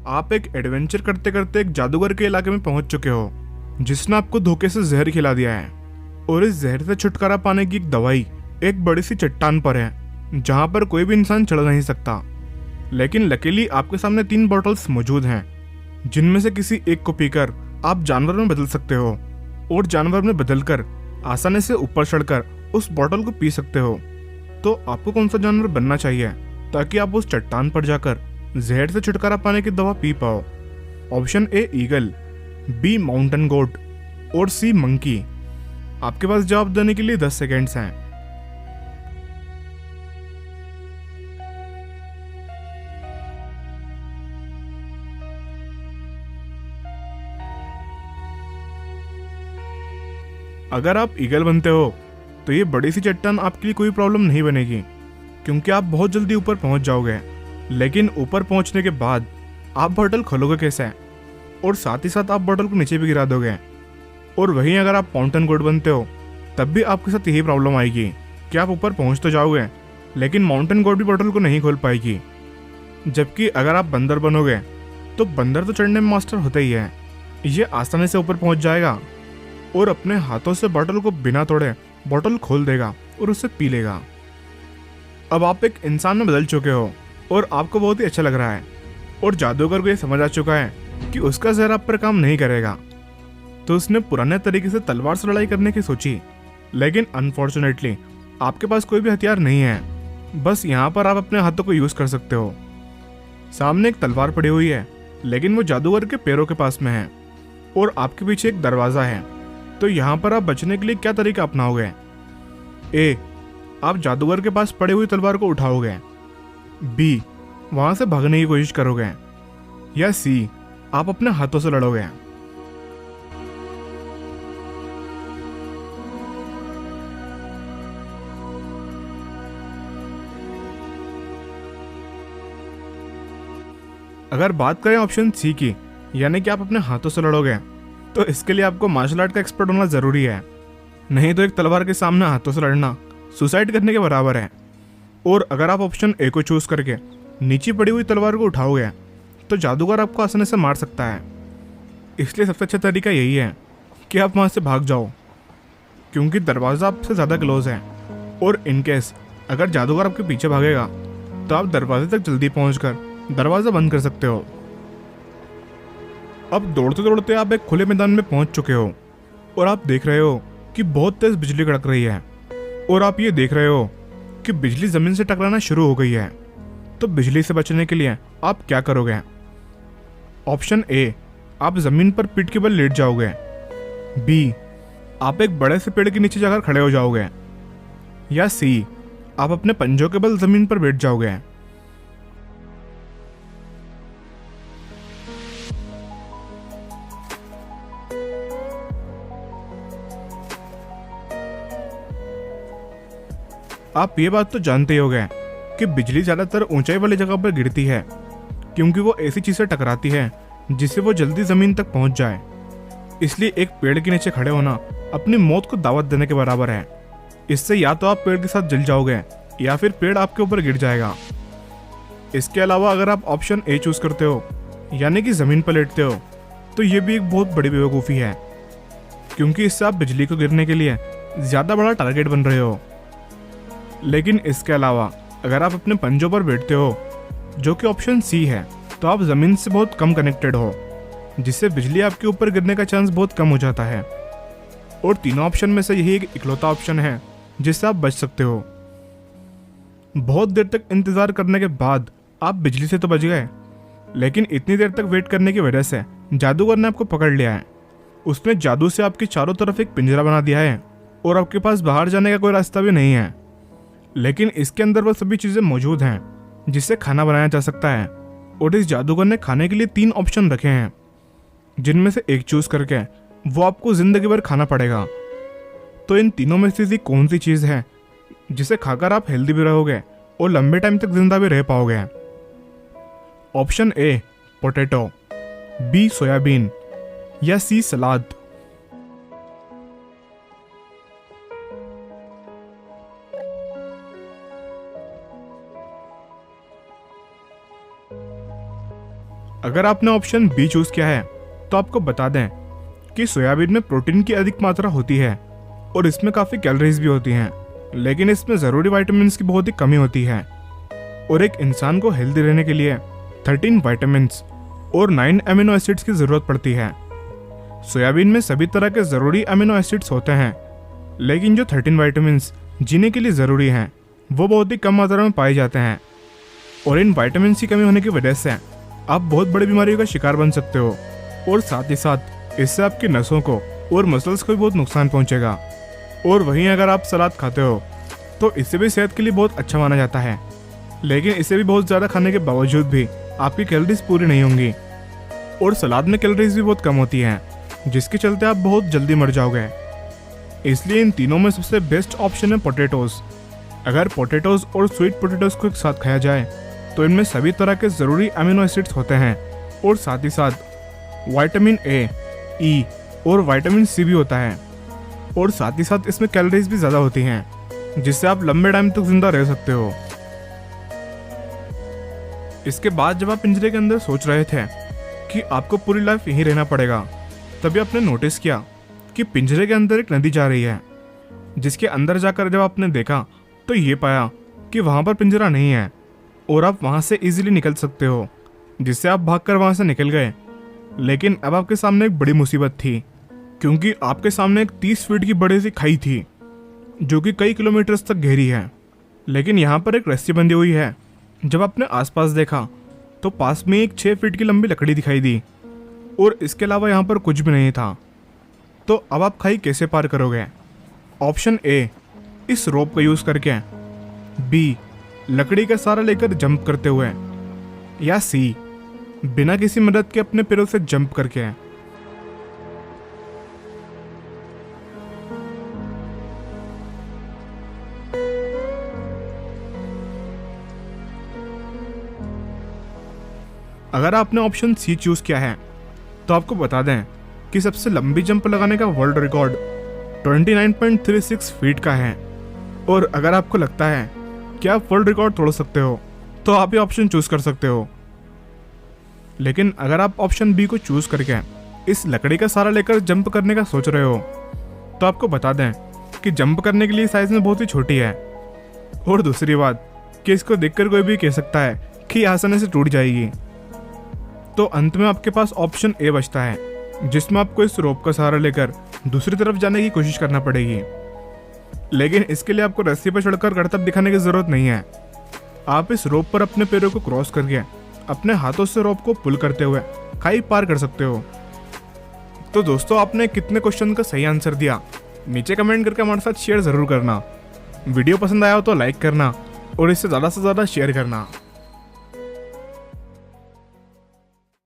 आप एक एडवेंचर करते करते एक जादूगर के इलाके में पहुंच चुके हो जिसने आपको धोखे से जहर खिला दिया है। और इस जहर से छुटकारा पाने की एक दवाई एक बड़ी सी चट्टान पर है जहां पर कोई भी इंसान चढ़ नहीं सकता। लेकिन लकीली आपके सामने 3 बॉटल्स मौजूद हैं जिनमें से किसी एक को पीकर आप जानवर में बदल सकते हो और जानवर में बदलकर आसानी से ऊपर चढ़कर उस बॉटल को पी सकते हो। तो आपको कौन सा जानवर बनना चाहिए ताकि आप उस चट्टान पर जाकर जहर से छुटकारा पाने की दवा पी पाओ? Option A eagle, B mountain goat और सी मंकी। आपके पास जवाब देने के लिए 10 सेकेंड्स हैं। अगर आप ईगल बनते हो तो ये बड़ी सी चट्टान आपके लिए कोई प्रॉब्लम नहीं बनेगी क्योंकि आप बहुत जल्दी ऊपर पहुंच जाओगे। लेकिन ऊपर पहुंचने के बाद आप बॉटल खोलोगे कैसे? और साथ ही साथ आप बॉटल को नीचे भी गिरा दोगे। और वहीं अगर आप माउंटेन गोट बनते हो तब भी आपके साथ यही प्रॉब्लम आएगी कि आप ऊपर पहुंच तो जाओगे लेकिन माउंटेन गोट भी बॉटल को नहीं खोल पाएगी। जबकि अगर आप बंदर बनोगे तो बंदर तो चढ़ने में मास्टर होता ही है, ये आसानी से ऊपर पहुंच जाएगा और अपने हाथों से बॉटल को बिना तोड़े बॉटल खोल देगा और उसे पी लेगा। अब आप एक इंसान में बदल चुके हो और आपको बहुत ही अच्छा लग रहा है और जादूगर को ये समझ आ चुका है कि उसका जहर आप पर काम नहीं करेगा। तो उसने पुराने तरीके से तलवार से लड़ाई करने की सोची, लेकिन अनफॉर्चुनेटली आपके पास कोई भी हथियार नहीं है। बस यहाँ पर आप अपने हाथों को यूज कर सकते हो। सामने एक तलवार पड़ी हुई है लेकिन वो जादूगर के पैरों के पास में है और आपके पीछे एक दरवाजा है। तो यहाँ पर आप बचने के लिए क्या तरीका अपनाओगे? ए, आप जादूगर के पास पड़ी हुई तलवार को उठाओगे। बी, वहां से भागने की कोशिश करोगे। या सी, आप अपने हाथों से लड़ोगे। अगर बात करें ऑप्शन सी की, यानी कि आप अपने हाथों से लड़ोगे, तो इसके लिए आपको मार्शल आर्ट का एक्सपर्ट होना जरूरी है। नहीं तो एक तलवार के सामने हाथों से लड़ना सुसाइड करने के बराबर है। और अगर आप ऑप्शन ए को चूज करके नीचे पड़ी हुई तलवार को उठाओगे तो जादूगर आपको आसानी से मार सकता है। इसलिए सबसे अच्छा तरीका यही है कि आप वहां से भाग जाओ क्योंकि दरवाज़ा आपसे ज़्यादा क्लोज है। और इनकेस अगर जादूगर आपके पीछे भागेगा तो आप दरवाजे तक जल्दी पहुंचकर दरवाज़ा बंद कर सकते हो। अब दौड़ते दौड़ते आप एक खुले मैदान में पहुंच चुके हो और आप देख रहे हो कि बहुत तेज बिजली कड़क रही है और आप ये देख रहे हो कि बिजली जमीन से टकराना शुरू हो गई है। तो बिजली से बचने के लिए आप क्या करोगे? ऑप्शन ए, आप जमीन पर पीठ के बल लेट जाओगे। बी, आप एक बड़े से पेड़ के नीचे जाकर खड़े हो जाओगे। या सी, आप अपने पंजों के बल जमीन पर बैठ जाओगे। आप ये बात तो जानते ही होंगे कि बिजली ज्यादातर ऊंचाई वाली जगह पर गिरती है क्योंकि वो ऐसी चीजें टकराती है जिससे वो जल्दी जमीन तक पहुंच जाए। इसलिए एक पेड़ के नीचे खड़े होना अपनी मौत को दावत देने के बराबर है। इससे या तो आप पेड़ के साथ जल जाओगे या फिर पेड़ आपके ऊपर गिर जाएगा। इसके अलावा अगर आप ऑप्शन ए चूज करते हो यानी कि जमीन पर लेटते हो तो ये भी एक बहुत बड़ी बेवकूफ़ी है क्योंकि इससे आप बिजली को गिरने के लिए ज़्यादा बड़ा टारगेट बन रहे हो। लेकिन इसके अलावा अगर आप अपने पंजों पर बैठते हो जो कि ऑप्शन सी है तो आप ज़मीन से बहुत कम कनेक्टेड हो जिससे बिजली आपके ऊपर गिरने का चांस बहुत कम हो जाता है। और तीनों ऑप्शन में से यही एक इकलौता ऑप्शन है जिससे आप बच सकते हो। बहुत देर तक इंतज़ार करने के बाद आप बिजली से तो बच गए लेकिन इतनी देर तक वेट करने की वजह से जादूगर ने आपको पकड़ लिया है। उसने जादू से आपकी चारों तरफ एक पिंजरा बना दिया है और आपके पास बाहर जाने का कोई रास्ता भी नहीं है। लेकिन इसके अंदर वो सभी चीज़ें मौजूद हैं जिससे खाना बनाया जा सकता है। और इस जादूगर ने खाने के लिए 3 ऑप्शन रखे हैं जिनमें से एक चूज करके वो आपको जिंदगी भर खाना पड़ेगा। तो इन तीनों में से कौन सी चीज़ है जिसे खाकर आप हेल्दी भी रहोगे और लंबे टाइम तक जिंदा भी रह पाओगे? Option A potato, B soybean या सी सलाद। अगर आपने ऑप्शन बी चूज किया है तो आपको बता दें कि सोयाबीन में प्रोटीन की अधिक मात्रा होती है और इसमें काफ़ी कैलोरीज भी होती हैं, लेकिन इसमें ज़रूरी विटामिन की बहुत ही कमी होती है। और एक इंसान को हेल्दी रहने के लिए 13 विटामिन और 9 अमीनो एसिड्स की ज़रूरत पड़ती है। सोयाबीन में सभी तरह के ज़रूरी अमीनो एसिड्स होते हैं, लेकिन जो 13 विटामिन जीने के लिए ज़रूरी हैं वो बहुत ही कम मात्रा में पाए जाते हैं। और इन विटामिन की कमी होने की वजह से आप बहुत बड़ी बीमारियों का शिकार बन सकते हो और साथ ही साथ इससे आपकी नसों को और मसल्स को भी बहुत नुकसान पहुंचेगा। और वहीं अगर आप सलाद खाते हो तो इससे भी सेहत के लिए बहुत अच्छा माना जाता है, लेकिन इसे भी बहुत ज़्यादा खाने के बावजूद भी आपकी कैलोरीज पूरी नहीं होंगी और सलाद में कैलोरीज भी बहुत कम होती हैं, जिसके चलते आप बहुत जल्दी मर जाओगे। इसलिए इन तीनों में सबसे बेस्ट ऑप्शन है पोटैटोज़। अगर पोटैटोज़ और स्वीट पोटैटोज़ को एक साथ खाया जाए तो इनमें सभी तरह के ज़रूरी अमीनो एसिड्स होते हैं और साथ ही साथ विटामिन ए, ई और विटामिन सी भी होता है और साथ ही साथ इसमें कैलोरीज भी ज़्यादा होती हैं, जिससे आप लंबे टाइम तक जिंदा रह सकते हो। इसके बाद जब आप पिंजरे के अंदर सोच रहे थे कि आपको पूरी लाइफ यहीं रहना पड़ेगा, तभी आपने नोटिस किया कि पिंजरे के अंदर एक नदी जा रही है, जिसके अंदर जाकर जब आपने देखा तो ये पाया कि वहाँ पर पिंजरा नहीं है और आप वहाँ से इजीली निकल सकते हो, जिससे आप भागकर वहाँ से निकल गए। लेकिन अब आपके सामने एक बड़ी मुसीबत थी, क्योंकि आपके सामने एक 30 फीट की बड़ी सी खाई थी जो कि कई किलोमीटर्स तक गहरी है, लेकिन यहाँ पर एक रस्सी बंधी हुई है। जब आपने आसपास देखा तो पास में एक 6 फीट की लंबी लकड़ी दिखाई दी और इसके अलावा यहाँ पर कुछ भी नहीं था। तो अब आप खाई कैसे पार करोगे? ऑप्शन ए, इस रोप का यूज़ करके, बी, लकड़ी का सहारा लेकर जंप करते हुए, या सी, बिना किसी मदद के अपने पैरों से जंप करके। अगर आपने ऑप्शन सी चूज किया है तो आपको बता दें कि सबसे लंबी जंप लगाने का वर्ल्ड रिकॉर्ड 29.36 फीट का है। और अगर आपको लगता है कि आप वर्ल्ड रिकॉर्ड तोड़ सकते हो तो आप ये ऑप्शन चूज कर सकते हो। लेकिन अगर आप ऑप्शन बी को चूज करके इस लकड़ी का सहारा लेकर जंप करने का सोच रहे हो तो आपको बता दें कि जंप करने के लिए साइज में बहुत ही छोटी है। और दूसरी बात कि इसको देखकर कोई भी कह सकता है कि आसानी से टूट जाएगी। तो अंत में आपके पास ऑप्शन ए बचता है, जिसमें आपको इस रोप का सहारा लेकर दूसरी तरफ जाने की कोशिश करना पड़ेगी। लेकिन इसके लिए आपको रस्सी पर चढ़कर करतब दिखाने की जरूरत नहीं है। आप इस रोप पर अपने पैरों को क्रॉस करके अपने हाथों से रोप को पुल करते हुए खाई पार कर सकते हो। तो दोस्तों, आपने कितने क्वेश्चन का सही आंसर दिया नीचे कमेंट करके हमारे साथ शेयर जरूर करना। वीडियो पसंद आया हो तो लाइक करना और इससे ज़्यादा से ज़्यादा शेयर करना।